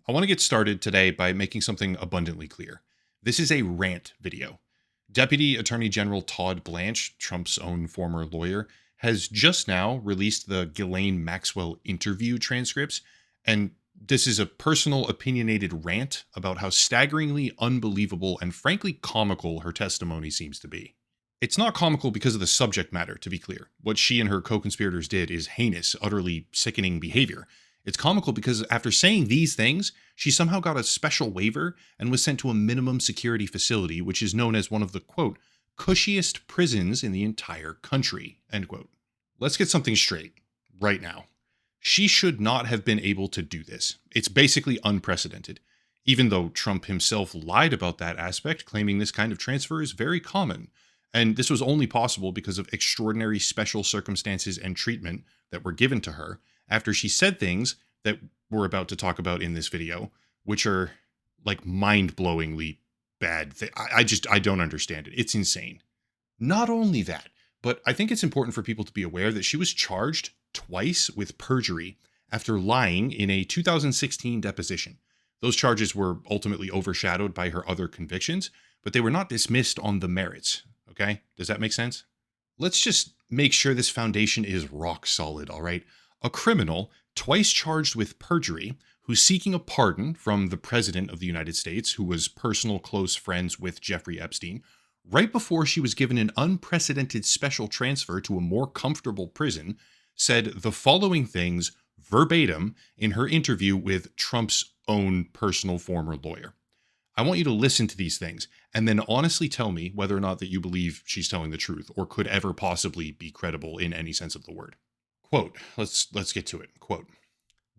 I want to get started today by making something abundantly clear. This is a rant video. Deputy Attorney General Todd Blanche, Trump's own former lawyer, has just now released the Ghislaine Maxwell interview transcripts, and this is a personal, opinionated rant about how staggeringly unbelievable and frankly comical her testimony seems to be. It's not comical because of the subject matter, to be clear. What she and her co-conspirators did is heinous, utterly sickening behavior. It's comical because after saying these things, she somehow got a special waiver and was sent to a minimum security facility, which is known as one of the, quote, cushiest prisons in the entire country, end quote. Let's get something straight right now. She should not have been able to do this. It's basically unprecedented, even though Trump himself lied about that aspect, claiming this kind of transfer is very common. And this was only possible because of extraordinary special circumstances and treatment that were given to her after she said things that we're about to talk about in this video, which are like mind-blowingly bad. I don't understand it. It's insane. Not only that, but I think it's important for people to be aware that she was charged twice with perjury after lying in a 2016 deposition. Those charges were ultimately overshadowed by her other convictions, but they were not dismissed on the merits. Okay? Does that make sense? Let's just make sure this foundation is rock solid, all right? A criminal, twice charged with perjury, who's seeking a pardon from the President of the United States, who was personal close friends with Jeffrey Epstein, right before she was given an unprecedented special transfer to a more comfortable prison, said the following things verbatim in her interview with Trump's own personal former lawyer. I want you to listen to these things and then honestly tell me whether or not that you believe she's telling the truth or could ever possibly be credible in any sense of the word. Quote, let's get to it. Quote,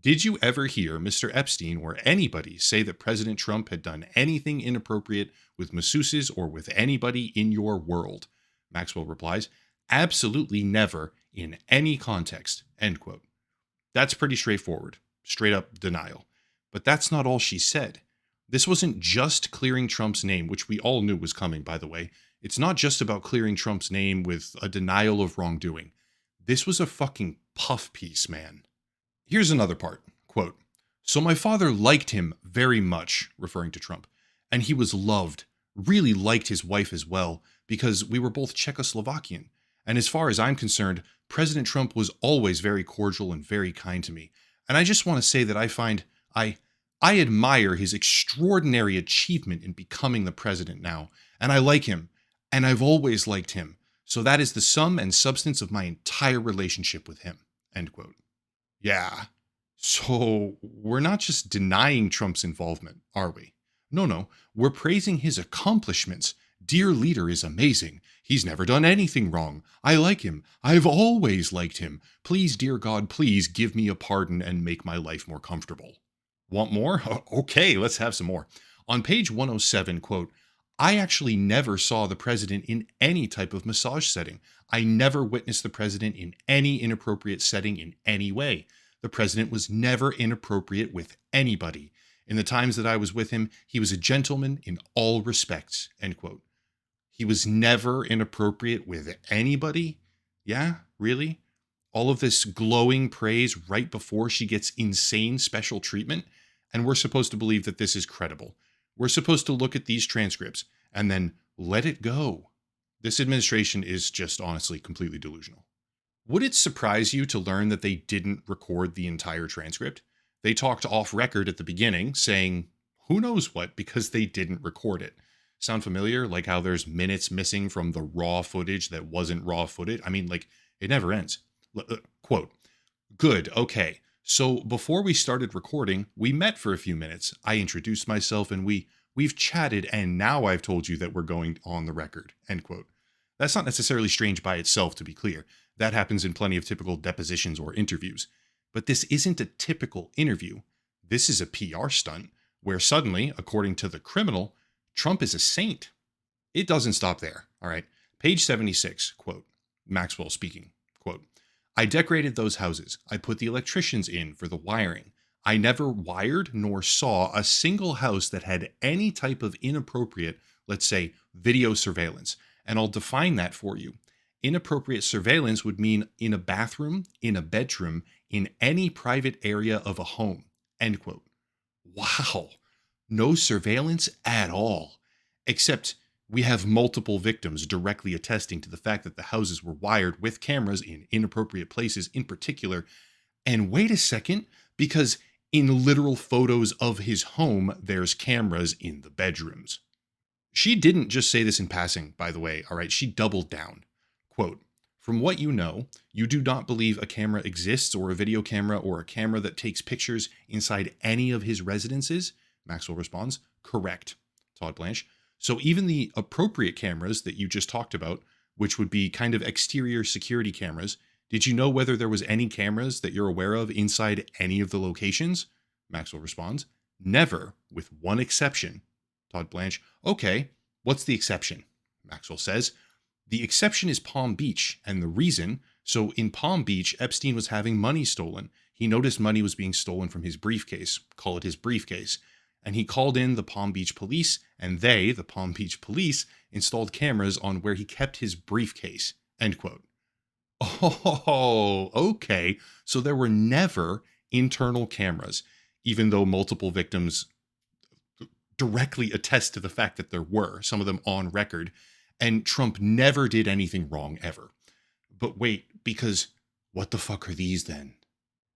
did you ever hear Mr. Epstein or anybody say that President Trump had done anything inappropriate with masseuses or with anybody in your world? Maxwell replies, absolutely never in any context, end quote. That's pretty straightforward, straight up denial. But that's not all she said. This wasn't just clearing Trump's name, which we all knew was coming, by the way. It's not just about clearing Trump's name with a denial of wrongdoing. This was a fucking puff piece, man. Here's another part. Quote, so my father liked him very much, referring to Trump, and he was loved, really liked his wife as well, because we were both Czechoslovakian. And as far as I'm concerned, President Trump was always very cordial and very kind to me. And I just want to say that I admire his extraordinary achievement in becoming the president now, and I like him, and I've always liked him. So that is the sum and substance of my entire relationship with him, end quote. Yeah. So we're not just denying Trump's involvement, are we? No, we're praising his accomplishments. Dear leader is amazing. He's never done anything wrong. I like him. I've always liked him. Please, dear God, please give me a pardon and make my life more comfortable. Want more? Okay, let's have some more. On page 107, quote, I actually never saw the president in any type of massage setting. I never witnessed the president in any inappropriate setting in any way. The president was never inappropriate with anybody. In the times that I was with him, he was a gentleman in all respects, end quote. He was never inappropriate with anybody? Yeah, really? All of this glowing praise right before she gets insane special treatment? And we're supposed to believe that this is credible. We're supposed to look at these transcripts and then let it go. This administration is just honestly completely delusional. Would it surprise you to learn that they didn't record the entire transcript? They talked off record at the beginning saying, who knows what, because they didn't record it. Sound familiar? Like how there's minutes missing from the raw footage that wasn't raw footage? I mean, like, it never ends. Quote, good, okay. So before we started recording, we met for a few minutes. I introduced myself and we've chatted, and now I've told you that we're going on the record, end quote. That's not necessarily strange by itself, to be clear. That happens in plenty of typical depositions or interviews. But this isn't a typical interview. This is a PR stunt where suddenly, according to the criminal, Trump is a saint. It doesn't stop there, all right? Page 76, quote, Maxwell speaking, quote, I decorated those houses. I put the electricians in for the wiring. I never wired nor saw a single house that had any type of inappropriate, let's say, video surveillance. And I'll define that for you. Inappropriate surveillance would mean in a bathroom, in a bedroom, in any private area of a home, end quote. Wow. No surveillance at all. Except we have multiple victims directly attesting to the fact that the houses were wired with cameras in inappropriate places in particular. And wait a second, because in literal photos of his home, there's cameras in the bedrooms. She didn't just say this in passing, by the way, all right? She doubled down. Quote, "From what you know, you do not believe a camera exists or a video camera or a camera that takes pictures inside any of his residences?" Maxwell responds, "Correct." Todd Blanche. "So even the appropriate cameras that you just talked about, which would be kind of exterior security cameras, did you know whether there was any cameras that you're aware of inside any of the locations?" Maxwell responds, "Never, with one exception." Todd Blanche, "Okay, what's the exception?" Maxwell says, "The exception is Palm Beach, and the reason, so in Palm Beach, Epstein was having money stolen. He noticed money was being stolen from his briefcase, call it his briefcase, and he called in the Palm Beach police, and they, the Palm Beach police, installed cameras on where he kept his briefcase." End quote. Oh, okay. So there were never internal cameras, even though multiple victims directly attest to the fact that there were, some of them on record, and Trump never did anything wrong ever. But wait, because what the fuck are these then?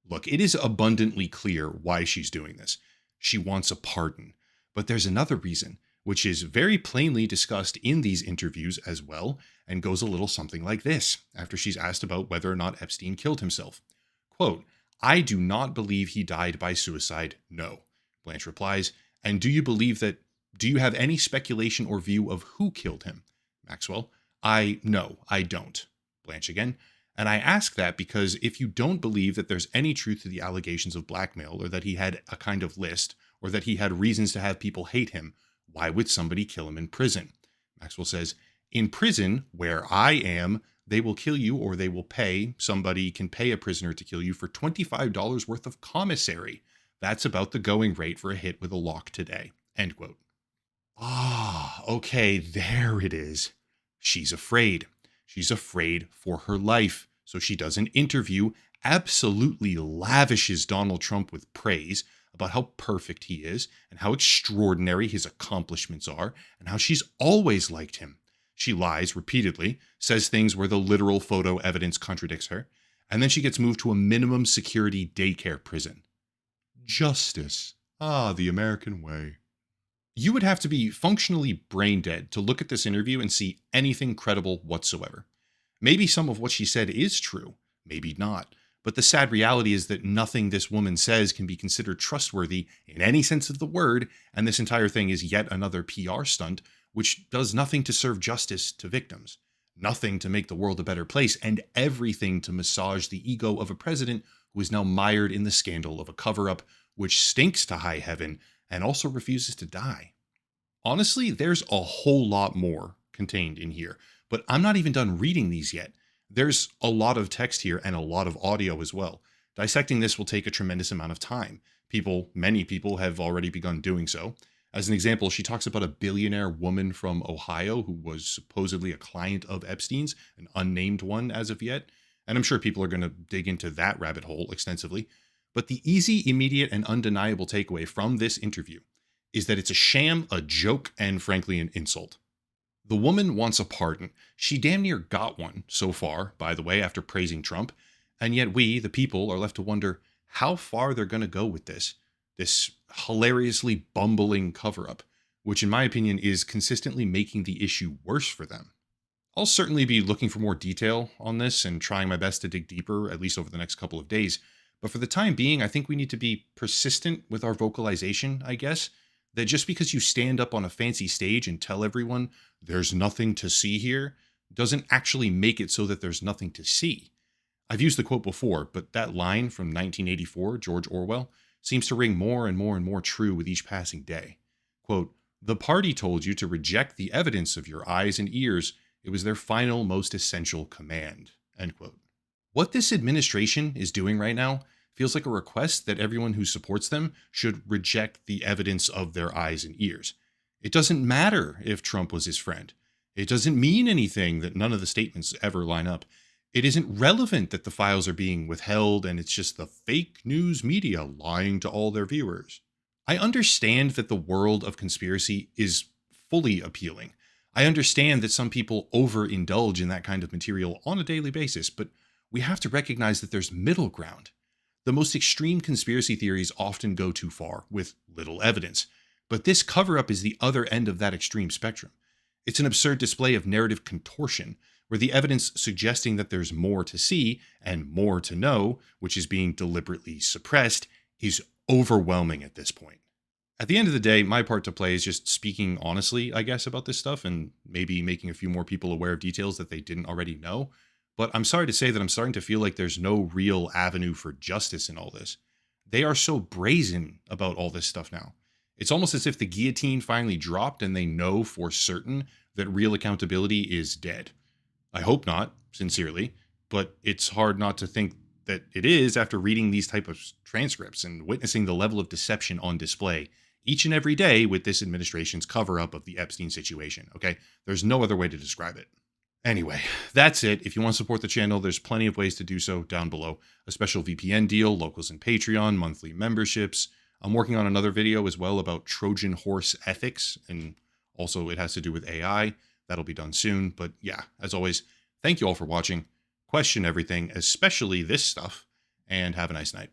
Look, it is abundantly clear why she's doing this. She wants a pardon. But there's another reason, which is very plainly discussed in these interviews as well, and goes a little something like this, after she's asked about whether or not Epstein killed himself. Quote, "I do not believe he died by suicide, no." Blanche replies, "And do you have any speculation or view of who killed him?" Maxwell, No, I don't." Blanche again, "And I ask that because if you don't believe that there's any truth to the allegations of blackmail, or that he had a kind of list, or that he had reasons to have people hate him, why would somebody kill him in prison?" Maxwell says, "In prison, where I am, they will kill you, or they will pay. Somebody can pay a prisoner to kill you for $25 worth of commissary. That's about the going rate for a hit with a lock today." End quote. Ah, okay, there it is. She's afraid. She's afraid for her life. So she does an interview, absolutely lavishes Donald Trump with praise about how perfect he is and how extraordinary his accomplishments are and how she's always liked him. She lies repeatedly, says things where the literal photo evidence contradicts her, and then she gets moved to a minimum security daycare prison. Justice. Ah, the American way. You would have to be functionally brain dead to look at this interview and see anything credible whatsoever. Maybe some of what she said is true, maybe not. But the sad reality is that nothing this woman says can be considered trustworthy in any sense of the word, and this entire thing is yet another PR stunt, which does nothing to serve justice to victims, nothing to make the world a better place, and everything to massage the ego of a president who is now mired in the scandal of a cover-up, which stinks to high heaven and also refuses to die. Honestly, there's a whole lot more contained in here, but I'm not even done reading these yet. There's a lot of text here and a lot of audio as well. Dissecting this will take a tremendous amount of time. Many people have already begun doing so. As an example, she talks about a billionaire woman from Ohio who was supposedly a client of Epstein's, an unnamed one as of yet. And I'm sure people are going to dig into that rabbit hole extensively. But the easy, immediate, and undeniable takeaway from this interview is that it's a sham, a joke, and frankly, an insult. The woman wants a pardon. She damn near got one so far, by the way, after praising Trump. And yet we, the people, are left to wonder how far they're going to go with this hilariously bumbling cover-up, which in my opinion is consistently making the issue worse for them. I'll certainly be looking for more detail on this and trying my best to dig deeper, at least over the next couple of days. But for the time being, I think we need to be persistent with our vocalization, I guess. That just because you stand up on a fancy stage and tell everyone there's nothing to see here, doesn't actually make it so that there's nothing to see. I've used the quote before, but that line from 1984, George Orwell, seems to ring more and more and more true with each passing day. Quote, "The party told you to reject the evidence of your eyes and ears. It was their final, most essential command." End quote. What this administration is doing right now feels like a request that everyone who supports them should reject the evidence of their eyes and ears. It doesn't matter if Trump was his friend. It doesn't mean anything that none of the statements ever line up. It isn't relevant that the files are being withheld and it's just the fake news media lying to all their viewers. I understand that the world of conspiracy is fully appealing. I understand that some people overindulge in that kind of material on a daily basis, but we have to recognize that there's middle ground. The most extreme conspiracy theories often go too far with little evidence, but this cover up is the other end of that extreme spectrum. It's an absurd display of narrative contortion, where the evidence suggesting that there's more to see and more to know, which is being deliberately suppressed, is overwhelming at this point. At the end of the day, my part to play is just speaking honestly, I guess, about this stuff and maybe making a few more people aware of details that they didn't already know. But I'm sorry to say that I'm starting to feel like there's no real avenue for justice in all this. They are so brazen about all this stuff now. It's almost as if the guillotine finally dropped and they know for certain that real accountability is dead. I hope not, sincerely, but it's hard not to think that it is after reading these type of transcripts and witnessing the level of deception on display each and every day with this administration's cover-up of the Epstein situation, okay? There's no other way to describe it. Anyway, that's it. If you want to support the channel, there's plenty of ways to do so down below. A special VPN deal, locals and Patreon, monthly memberships. I'm working on another video as well about Trojan horse ethics, and also it has to do with AI. That'll be done soon. But yeah, as always, thank you all for watching. Question everything, especially this stuff, and have a nice night.